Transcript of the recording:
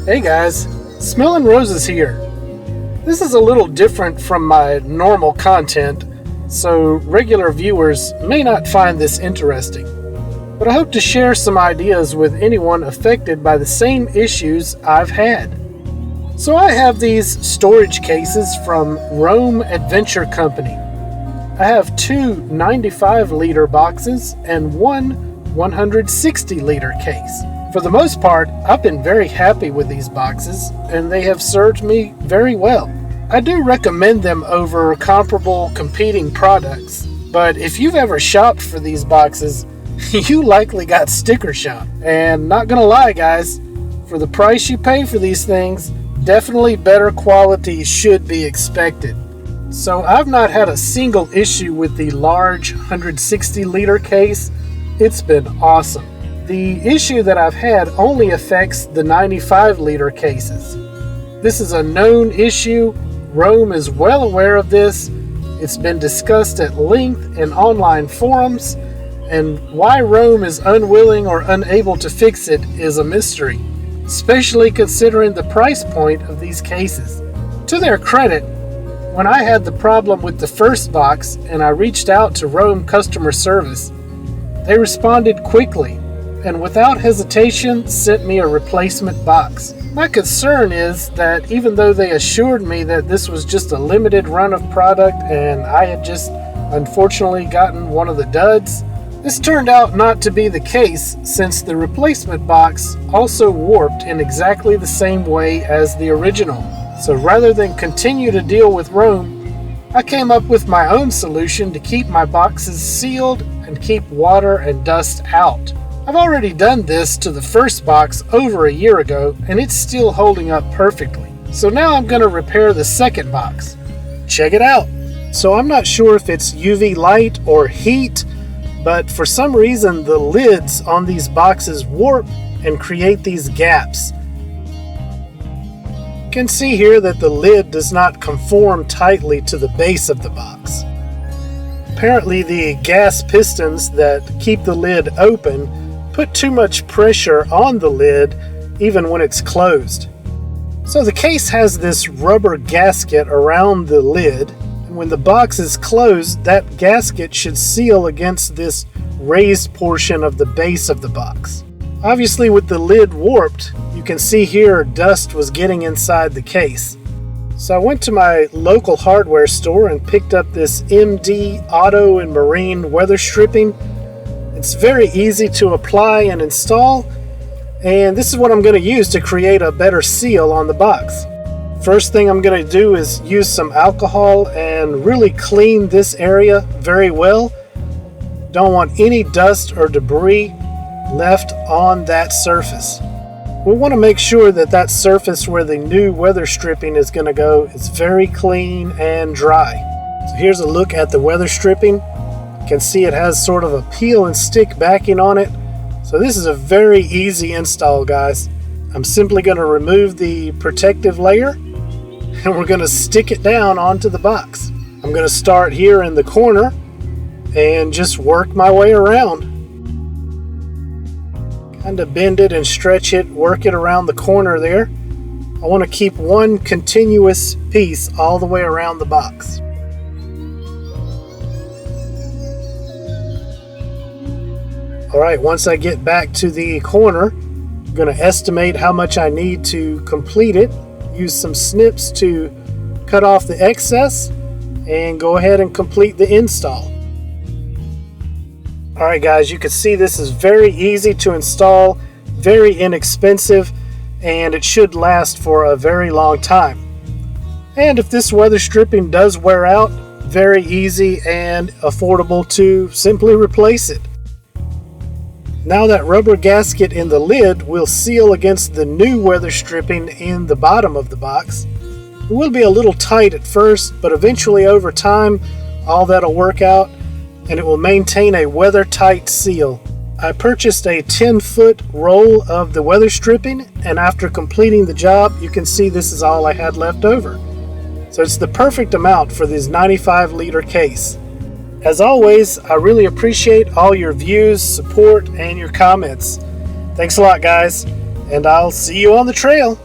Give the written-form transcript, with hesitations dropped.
Hey guys, Smellnroses here. This is a little different from my normal content, so regular viewers may not find this interesting. But I hope to share some ideas with anyone affected by the same issues I've had. So I have these storage cases from Rome Adventure Company. I have two 95-liter boxes and one 160-liter case. For the most part, I've been very happy with these boxes, and they have served me very well. I do recommend them over comparable competing products, but if you've ever shopped for these boxes, you likely got sticker shock. And not gonna lie guys, for the price you pay for these things, definitely better quality should be expected. So I've not had a single issue with the large 160-liter case. It's been awesome. The issue that I've had only affects the 95-liter cases. This is a known issue. Rome is well aware of this. It's been discussed at length in online forums, and why Rome is unwilling or unable to fix it is a mystery, especially considering the price point of these cases. To their credit, when I had the problem with the first box and I reached out to Rome customer service, they responded quickly and without hesitation sent me a replacement box. My concern is that even though they assured me that this was just a limited run of product and I had just unfortunately gotten one of the duds, this turned out not to be the case, since the replacement box also warped in exactly the same way as the original. So rather than continue to deal with Rome, I came up with my own solution to keep my boxes sealed and keep water and dust out. I've already done this to the first box over a year ago, and it's still holding up perfectly. So now I'm going to repair the second box. Check it out. So I'm not sure if it's UV light or heat, but for some reason the lids on these boxes warp and create these gaps. You can see here that the lid does not conform tightly to the base of the box. Apparently the gas pistons that keep the lid open put too much pressure on the lid even when it's closed. So the case has this rubber gasket around the lid, and when the box is closed, that gasket should seal against this raised portion of the base of the box. Obviously with the lid warped, you can see here dust was getting inside the case. So I went to my local hardware store and picked up this MD Auto and Marine weather stripping. It's very easy to apply and install, and this is what I'm going to use to create a better seal on the box. First thing I'm going to do is use some alcohol and really clean this area very well. Don't want any dust or debris left on that surface. We want to make sure that that surface where the new weather stripping is going to go is very clean and dry. So here's a look at the weather stripping. You can see it has sort of a peel and stick backing on it. So this is a very easy install, guys. I'm simply going to remove the protective layer and we're going to stick it down onto the box. I'm going to start here in the corner and just work my way around. Kind of bend it and stretch it, work it around the corner there. I want to keep one continuous piece all the way around the box. Alright, once I get back to the corner, I'm going to estimate how much I need to complete it. Use some snips to cut off the excess and go ahead and complete the install. Alright guys, you can see this is very easy to install, very inexpensive, and it should last for a very long time. And if this weather stripping does wear out, very easy and affordable to simply replace it. Now that rubber gasket in the lid will seal against the new weather stripping in the bottom of the box. It will be a little tight at first, but eventually over time all that'll work out and it will maintain a weather-tight seal. I purchased a 10-foot roll of the weather stripping, and after completing the job you can see this is all I had left over. So it's the perfect amount for this 95-liter case. As always, I really appreciate all your views, support, and your comments. Thanks a lot, guys, and I'll see you on the trail.